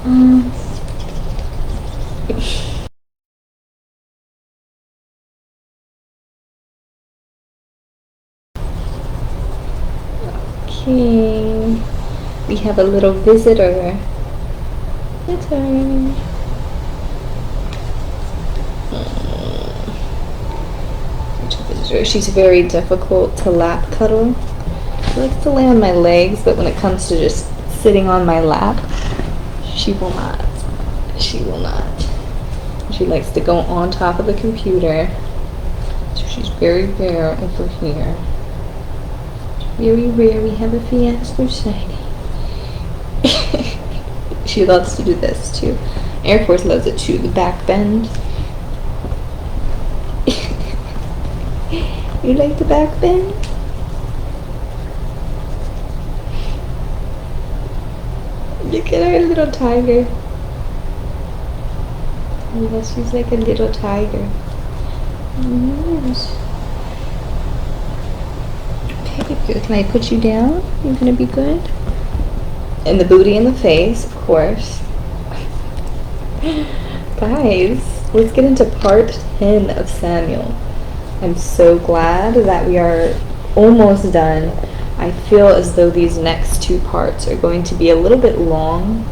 Mm. Okay. We have a little visitor. Visitor. She's very difficult to lap cuddle. She likes to lay on my legs, but when it comes to just sitting on my lap, she will not. She will not. She likes to go on top of the computer. So she's very rare over here. Very rare. We have a fiasco shiny. She loves to do this too. Air Force loves it too. The back bend. You like the back bend? Look at our little tiger. Yes, she's like a little tiger. Yes. Okay, good. Can I put you down? You're gonna be good? And the booty in the face, of course. Guys, let's get into part 10 of Samuel. I'm so glad that we are almost done. I feel as though these next two parts are going to be a little bit long,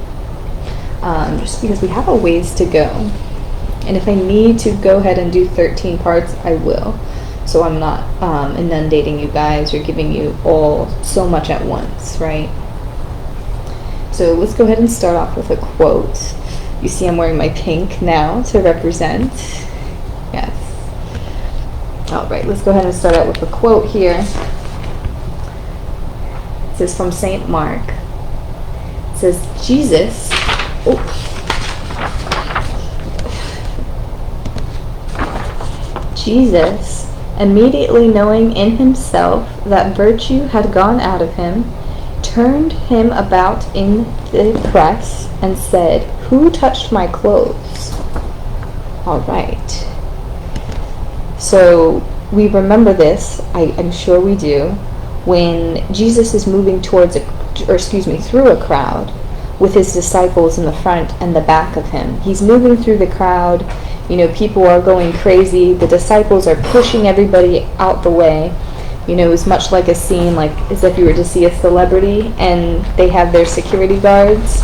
just because we have a ways to go. And if I need to go ahead and do 13 parts, I will. So I'm not inundating you guys or giving you all so much at once, right? So let's go ahead and start off with a quote. You see I'm wearing my pink now to represent. Yes. All right, let's go ahead and start out with a quote here. It says from St. Mark. It says, Jesus, Jesus, immediately knowing in himself that virtue had gone out of him, turned him about in the press and said, "Who touched my clothes?" All right. So we remember this, I'm sure we do, when Jesus is moving through a crowd with his disciples in the front and the back of him. He's moving through the crowd, people are going crazy, the disciples are pushing everybody out the way. It's much like a scene, like as if you were to see a celebrity and they have their security guards.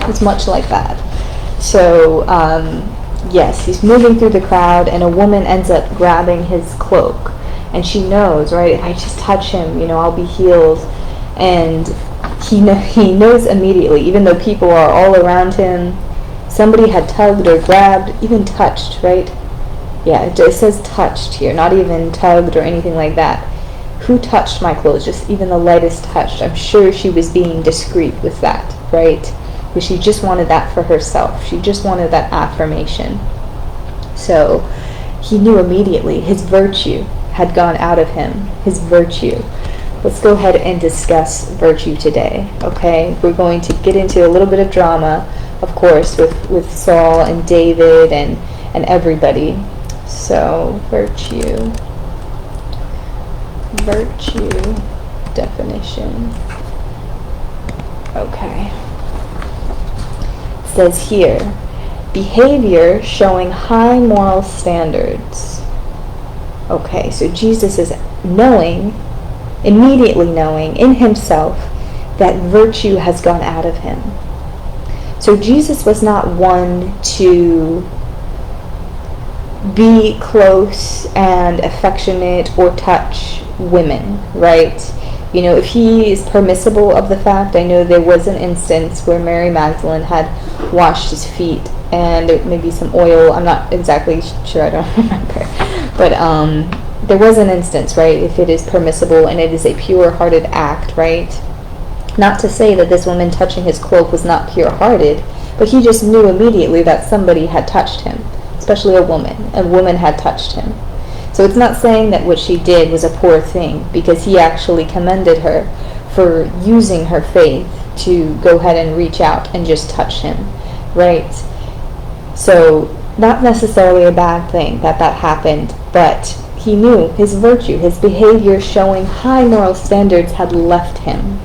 It's much like that. So, yes, he's moving through the crowd and a woman ends up grabbing his cloak. And she knows, right, I just touch him, I'll be healed. And he knows immediately, even though people are all around him, somebody had tugged or grabbed, even touched, right? Yeah, it says touched here, not even tugged or anything like that. Who touched my clothes? Just even the lightest touch. I'm sure she was being discreet with that, right? But she just wanted that for herself. She just wanted that affirmation. So he knew immediately his virtue had gone out of him. His virtue. Let's go ahead and discuss virtue today, okay? We're going to get into a little bit of drama, of course, with Saul and David and everybody. So, virtue definition. Okay. It says here, behavior showing high moral standards. Okay, so Jesus is immediately knowing in himself that virtue has gone out of him. So Jesus was not one to be close and affectionate or touch women, right? If he is permissible of the fact, I know there was an instance where Mary Magdalene had washed his feet and there may be some oil, I'm not exactly sure, I don't remember, but there was an instance, right, if it is permissible and it is a pure-hearted act, right? Not to say that this woman touching his cloak was not pure-hearted, but he just knew immediately that somebody had touched him, especially a woman. A woman had touched him. So it's not saying that what she did was a poor thing, because he actually commended her for using her faith to go ahead and reach out and just touch him, right? So not necessarily a bad thing that happened, but he knew his virtue, his behavior showing high moral standards had left him.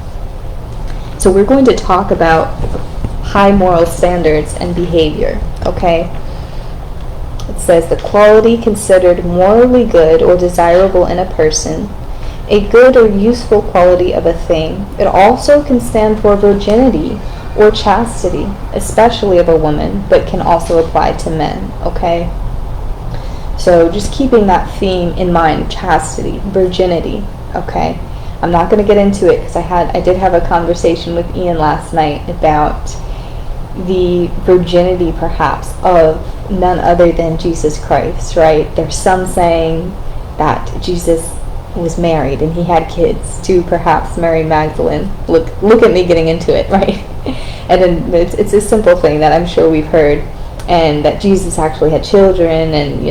So we're going to talk about high moral standards and behavior, okay? It says the quality considered morally good or desirable in a person, a good or useful quality of a thing. It also can stand for virginity or chastity, especially of a woman, but can also apply to men, okay? So just keeping that theme in mind, chastity, virginity, okay? I'm not going to get into it because I did have a conversation with Ian last night about the virginity perhaps of none other than Jesus Christ, right? There's some saying that Jesus was married and he had kids to perhaps Mary Magdalene. Look at me getting into it, right? And then it's a simple thing that I'm sure we've heard, and that Jesus actually had children, and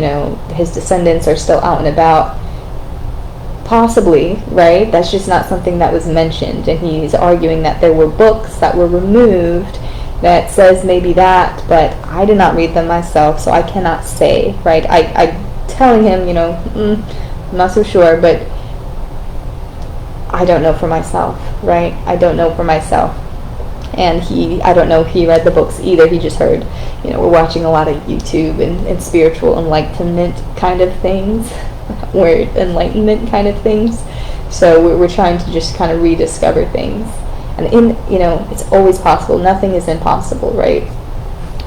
his descendants are still out and about. Possibly, right? That's just not something that was mentioned, and he's arguing that there were books that were removed that says maybe that, but I did not read them myself, so I cannot say, right? I'm telling him, I'm not so sure, but I don't know for myself, right? I don't know for myself. And I don't know if he read the books either. He just heard, we're watching a lot of YouTube and spiritual enlightenment kind of things, word enlightenment kind of things. So we're trying to just kind of rediscover things. And it's always possible. Nothing is impossible, right?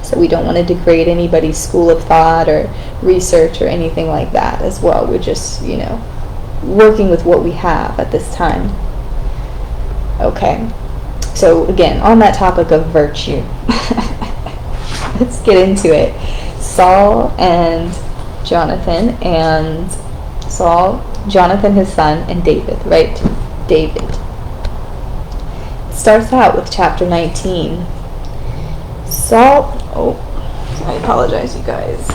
So we don't want to degrade anybody's school of thought or research or anything like that as well. We're just, working with what we have at this time. Okay. So again, on that topic of virtue, let's get into it. Saul, Jonathan his son, and David, right? David. It starts out with chapter 19. I apologize, you guys.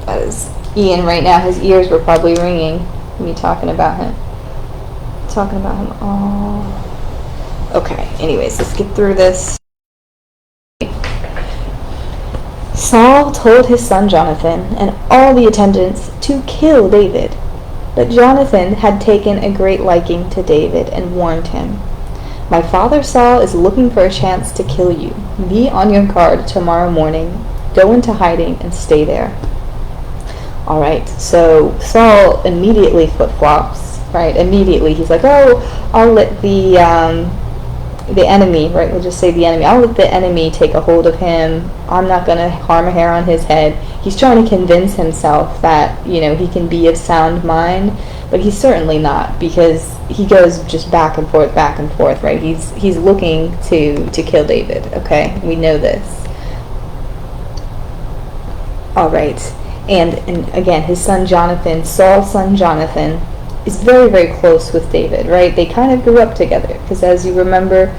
That is Ian right now. His ears were probably ringing, me talking about him. Oh. Okay, anyways, let's get through this. Saul told his son Jonathan and all the attendants to kill David. But Jonathan had taken a great liking to David and warned him, "My father Saul is looking for a chance to kill you. Be on your guard tomorrow morning. Go into hiding and stay there." Alright, so Saul immediately flip-flops. Right, immediately he's like, I'll let the enemy, right, we'll just say the enemy, I'll let the enemy take a hold of him. I'm not going to harm a hair on his head. He's trying to convince himself that, he can be of sound mind, but he's certainly not, because he goes just back and forth, right? He's looking to kill David, okay? We know this. Alright, and again, his son Jonathan, Saul's son Jonathan, is very, very close with David, right? They kind of grew up together, because as you remember,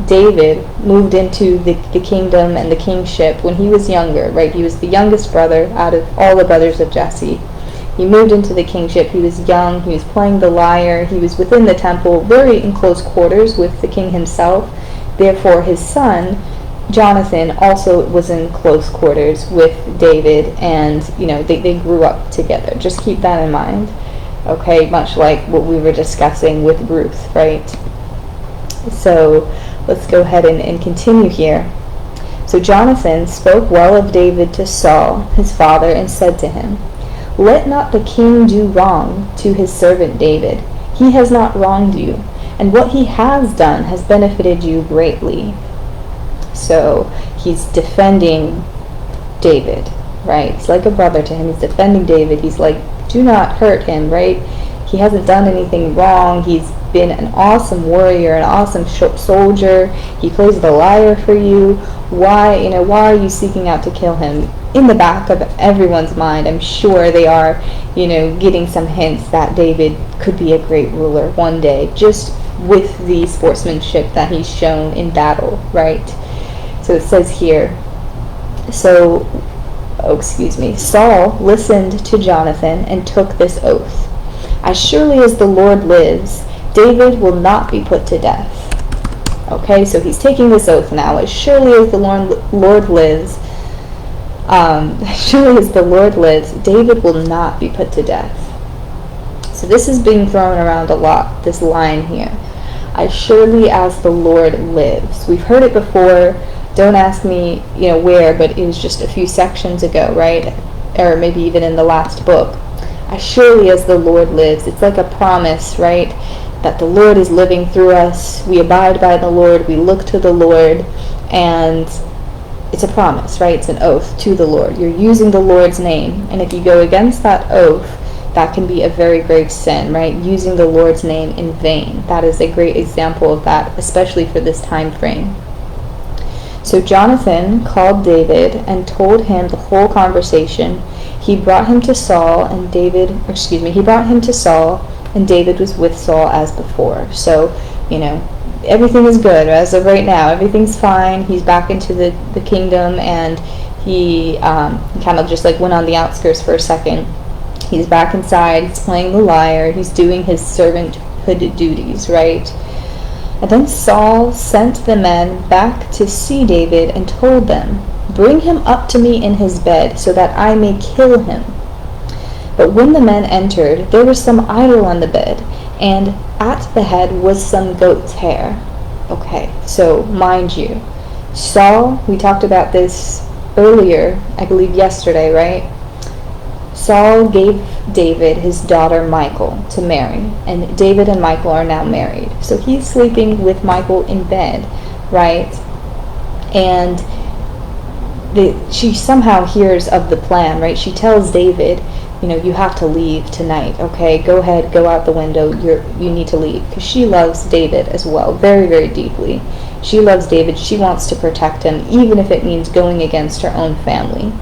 David moved into the kingdom and the kingship when he was younger, right? He was the youngest brother out of all the brothers of Jesse. He moved into the kingship. He was young. He was playing the lyre. He was within the temple, very in close quarters with the king himself. Therefore, his son Jonathan also was in close quarters with David, and they grew up together. Just keep that in mind, okay? Much like what we were discussing with Ruth, right? So let's go ahead and continue here. So Jonathan spoke well of David to Saul his father, and said to him, "Let not the king do wrong to his servant David. He has not wronged you, and what he has done has benefited you greatly." So he's defending David, right? He's like a brother to him. He's defending David. He's like, do not hurt him, right? He hasn't done anything wrong. He's been an awesome warrior, an awesome soldier. He plays the lyre for you. Why are you seeking out to kill him? In the back of everyone's mind, I'm sure they are, getting some hints that David could be a great ruler one day, just with the sportsmanship that he's shown in battle, right? So it says here, Saul listened to Jonathan and took this oath. "As surely as the Lord lives, David will not be put to death." Okay, so he's taking this oath now. As surely as the Lord lives, David will not be put to death. So this is being thrown around a lot, this line here. As surely as the Lord lives. We've heard it before. Don't ask me, where, but it was just a few sections ago, right? Or maybe even in the last book. As surely as the Lord lives. It's like a promise, right? That the Lord is living through us. We abide by the Lord. We look to the Lord. And it's a promise, right? It's an oath to the Lord. You're using the Lord's name. And if you go against that oath, that can be a very grave sin, right? Using the Lord's name in vain. That is a great example of that, especially for this time frame. So Jonathan called David and told him the whole conversation. He brought him to Saul, and David was with Saul as before. So, everything is good as of right now. Everything's fine. He's back into the kingdom, and he kind of just like went on the outskirts for a second. He's back inside. He's playing the lyre. He's doing his servanthood duties, right? And then Saul sent the men back to see David and told them, "Bring him up to me in his bed, so that I may kill him." But when the men entered, there was some idol on the bed, and at the head was some goat's hair. Okay, so mind you, Saul, we talked about this earlier, I believe yesterday, right? Saul gave David his daughter Michal to marry, and David and Michal are now married. So he's sleeping with Michal in bed, right? And she somehow hears of the plan, right? She tells David, you have to leave tonight, okay? Go ahead, go out the window. You need to leave, because she loves David as well, very, very deeply. She loves David. She wants to protect him, even if it means going against her own family.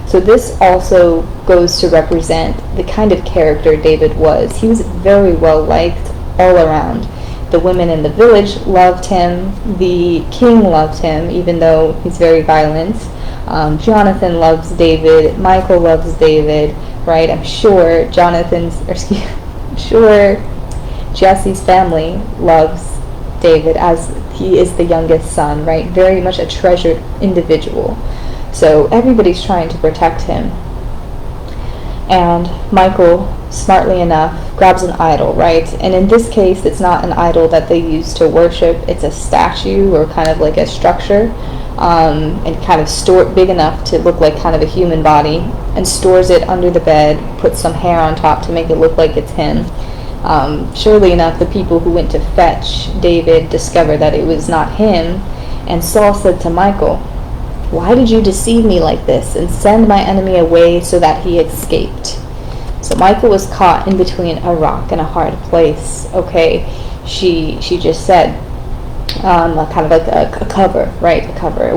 So this also goes to represent the kind of character David was. He was very well liked all around. The women in the village loved him. The king loved him, even though he's very violent. Jonathan loves David. Michal loves David, right? I'm sure Jesse's family loves David, as he is the youngest son, right? Very much a treasured individual. So everybody's trying to protect him. And Michal, smartly enough, grabs an idol, right? And in this case, it's not an idol that they use to worship. It's a statue, or kind of like a structure, and kind of stored big enough to look like kind of a human body, and stores it under the bed, puts some hair on top to make it look like it's him. Surely enough, the people who went to fetch David discovered that it was not him, and Saul said to Michal, "Why did you deceive me like this and send my enemy away so that he escaped?" So Michal was caught in between a rock and a hard place. Okay, she just said, kind of like a cover, right? A cover.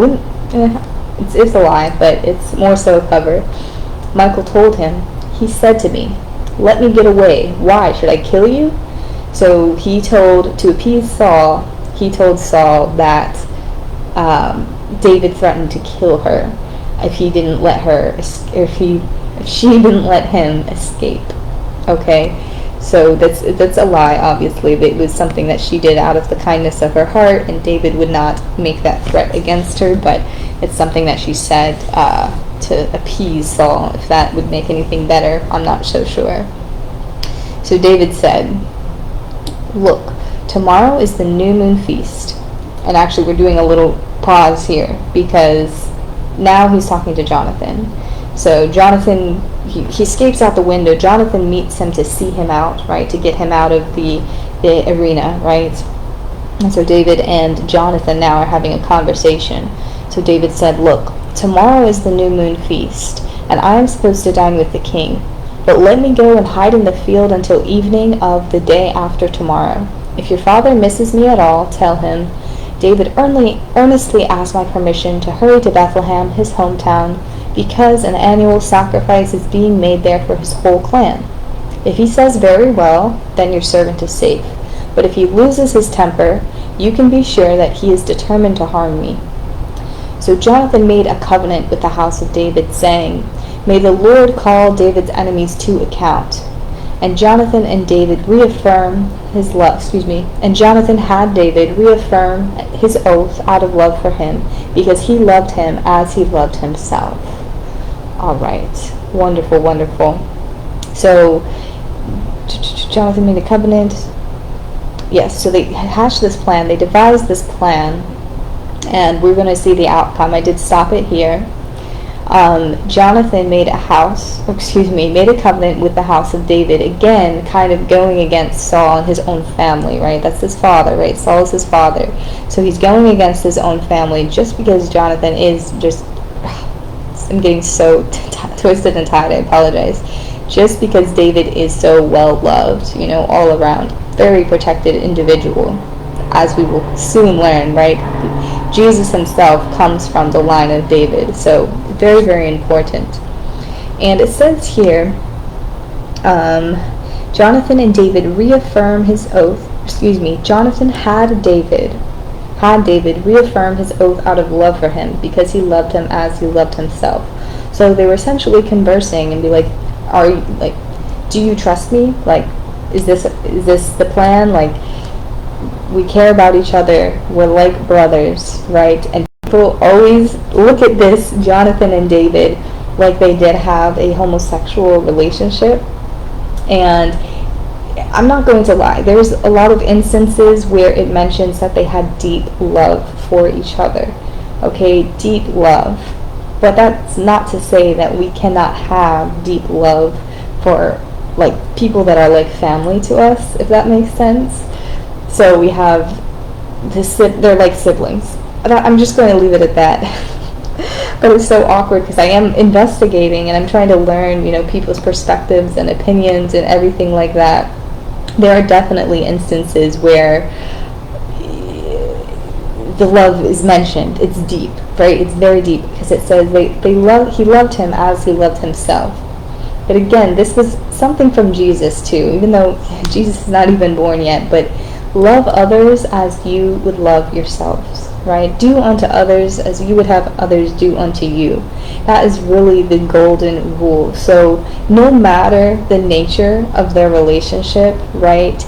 It's a lie, but it's more so a cover. Michal told him, "He said to me, 'Let me get away. Why? Should I kill you?'" So to appease Saul, he told Saul that David threatened to kill her if she didn't let him escape. Okay, so that's a lie. Obviously, it was something that she did out of the kindness of her heart, and David would not make that threat against her. But it's something that she said to appease Saul. If that would make anything better, I'm not so sure. So David said, "Look, tomorrow is the new moon feast." And actually, we're doing a little pause here, because now he's talking to Jonathan. So Jonathan, he escapes out the window. Jonathan meets him to see him out, right, to get him out of the arena, right? And so David and Jonathan now are having a conversation. So David said, "Look, tomorrow is the new moon feast, and I am supposed to dine with the king. But let me go and hide in the field until evening of the day after tomorrow. If your father misses me at all, tell him, 'David earnestly asked my permission to hurry to Bethlehem, his hometown, because an annual sacrifice is being made there for his whole clan.' If he says very well, then your servant is safe. But if he loses his temper, you can be sure that he is determined to harm me." So Jonathan made a covenant with the house of David, saying, "May the Lord call David's enemies to account." And Jonathan had David reaffirm his oath out of love for him, because he loved him as he loved himself. All right. Wonderful, wonderful. So Jonathan made a covenant. yes, so they hatched this plan, they devised this plan, and we're going to see the outcome. I did stop it here. Jonathan made made a covenant with the house of David, again, kind of going against Saul and his own family, right? That's his father, right? Saul is his father. So he's going against his own family just because Jonathan is just, I'm getting so twisted and tied, I apologize. Just because David is so well loved, all around, very protected individual, as we will soon learn, right? Jesus himself comes from the line of David, so very, very important. And it says here, Jonathan and David reaffirm his oath. Jonathan had David reaffirm his oath out of love for him, because he loved him as he loved himself. So they were essentially conversing and be like, do you trust me? Like, is this the plan? Like, we care about each other. We're like brothers, right? And people always look at this, Jonathan and David, like they did have a homosexual relationship. And I'm not going to lie, there's a lot of instances where it mentions that they had deep love for each other. Okay, deep love. But that's not to say that we cannot have deep love for people that are like family to us, if that makes sense. So we have they're like siblings. I'm just going to leave it at that. But it's so awkward because I am investigating and I'm trying to learn, people's perspectives and opinions and everything like that. There are definitely instances where the love is mentioned. It's deep, right? It's very deep, because it says he loved him as he loved himself. But again, this was something from Jesus too, even though Jesus is not even born yet. But love others as you would love yourselves, right? Do unto others as you would have others do unto you. That is really the golden rule. So no matter the nature of their relationship, right,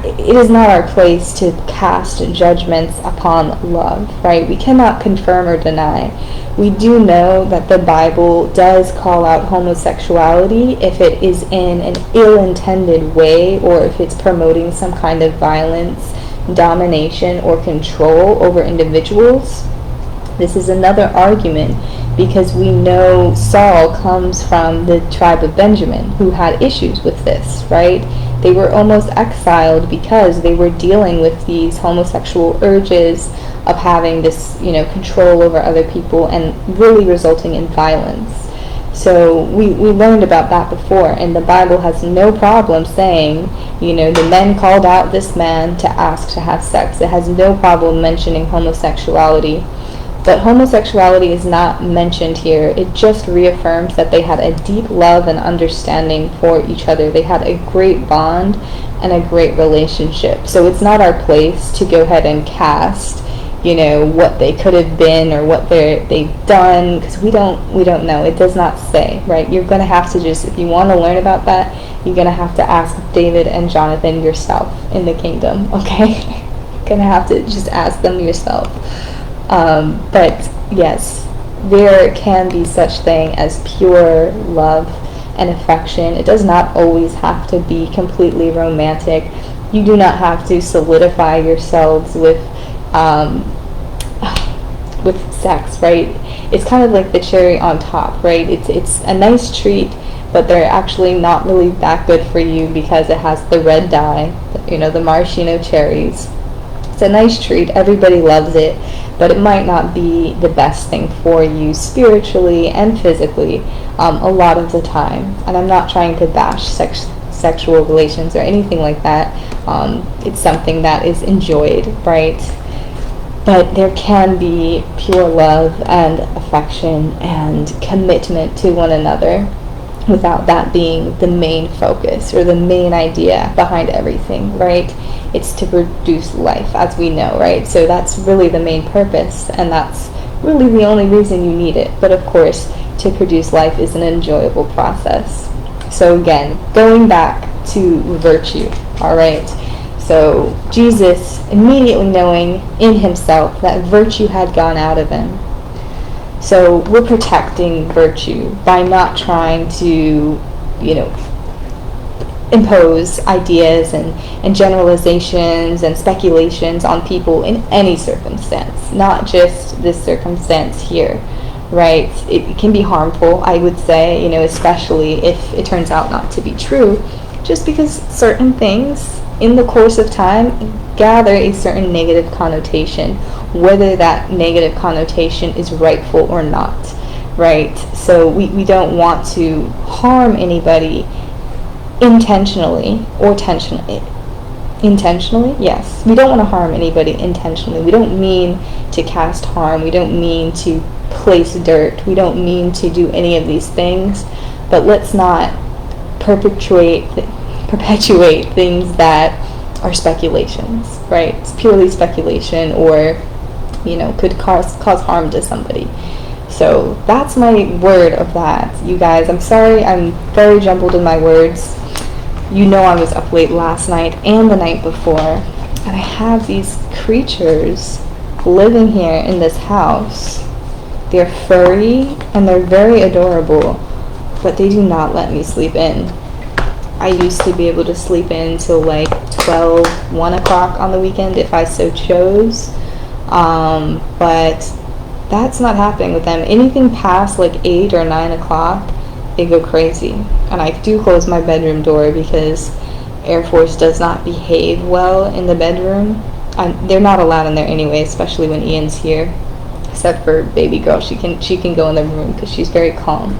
it is not our place to cast judgments upon love, right? We cannot confirm or deny. We do know that the Bible does call out homosexuality if it is in an ill-intended way, or if it's promoting some kind of violence, domination, or control over individuals. This is another argument, because we know Saul comes from the tribe of Benjamin, who had issues with this, right? They were almost exiled because they were dealing with these homosexual urges of having this, control over other people, and really resulting in violence. So we learned about that before, and the Bible has no problem saying, the men called out this man to ask to have sex. It has no problem mentioning homosexuality. But homosexuality is not mentioned here. It just reaffirms that they had a deep love and understanding for each other. They had a great bond and a great relationship. So it's not our place to go ahead and cast, what they could have been or what they've done, because we don't know. It does not say, right? You're going to have to just, if you want to learn about that, you're going to have to ask David and Jonathan yourself in the kingdom, okay? You're going to have to just ask them yourself. But yes, there can be such thing as pure love and affection. It does not always have to be completely romantic. You do not have to solidify yourselves with sex, right? It's kind of like the cherry on top, right? It's a nice treat, but they're actually not really that good for you because it has the red dye, the maraschino cherries. It's a nice treat, everybody loves it, but it might not be the best thing for you spiritually and physically a lot of the time. And I'm not trying to bash sexual relations or anything like that. It's something that is enjoyed, right? But there can be pure love and affection and commitment to one another without that being the main focus or the main idea behind everything, right? It's to produce life, as we know, right? So that's really the main purpose, and that's really the only reason you need it. But of course, to produce life is an enjoyable process. So again, going back to virtue, all right? So Jesus, immediately knowing in himself that virtue had gone out of him. So we're protecting virtue by not trying to, impose ideas and generalizations and speculations on people in any circumstance, not just this circumstance here, right? It can be harmful, I would say, especially if it turns out not to be true, just because certain things in the course of time gather a certain negative connotation, whether that negative connotation is rightful or not, right? So we don't want to harm anybody intentionally or intentionally, yes. We don't want to harm anybody intentionally. We don't mean to cast harm. We don't mean to place dirt. We don't mean to do any of these things. But let's not perpetuate things that are speculations, right? It's purely speculation, or could cause harm to somebody. So that's my word of that, you guys. I'm sorry, I'm very jumbled in my words. I was up late last night and the night before, and I have these creatures living here in this house. They're furry and they're very adorable, but they do not let me sleep in. I used to be able to sleep in till like 12, 1 o'clock on the weekend if I so chose, but that's not happening with them. Anything past like 8 or 9 o'clock, they go crazy. And I do close my bedroom door because Air Force does not behave well in the bedroom. They're not allowed in there anyway, especially when Ian's here, except for baby girl. She can go in the room because she's very calm.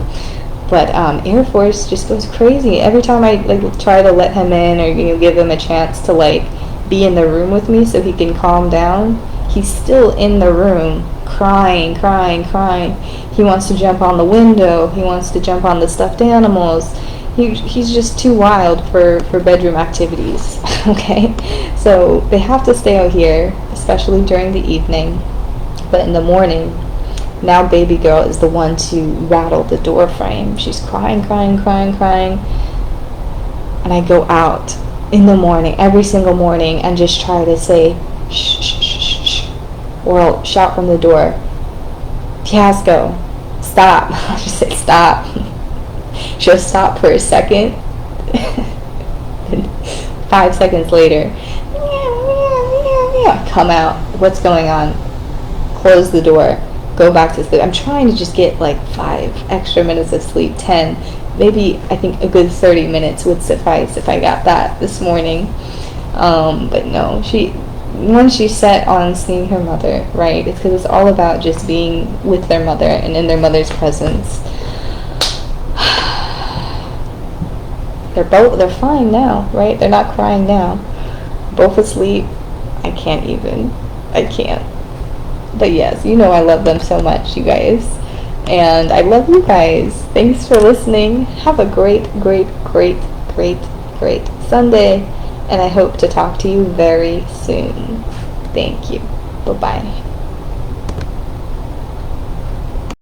But Air Force just goes crazy every time I try to let him in, or give him a chance to be in the room with me so he can calm down. He's still in the room, crying. He wants to jump on the window. He wants to jump on the stuffed animals. He's just too wild for bedroom activities. Okay, so they have to stay out here, especially during the evening. But in the morning, now baby girl is the one to rattle the door frame. She's crying. And I go out in the morning, every single morning, and just try to say, shh, shh, shh, shh, or I'll shout from the door, Fiasco, stop. I'll just say, stop. She'll stop for a second. 5 seconds later, come out. What's going on? Close the door. Go back to sleep. I'm trying to just get 5 extra minutes of sleep, 10. Maybe I think a good 30 minutes would suffice if I got that this morning. But no, once she's set on seeing her mother, right? It's because it's all about just being with their mother and in their mother's presence. They're fine now, right? They're not crying now. Both asleep. I can't. But yes, I love them so much, you guys. And I love you guys. Thanks for listening. Have a great Sunday. And I hope to talk to you very soon. Thank you. Bye-bye.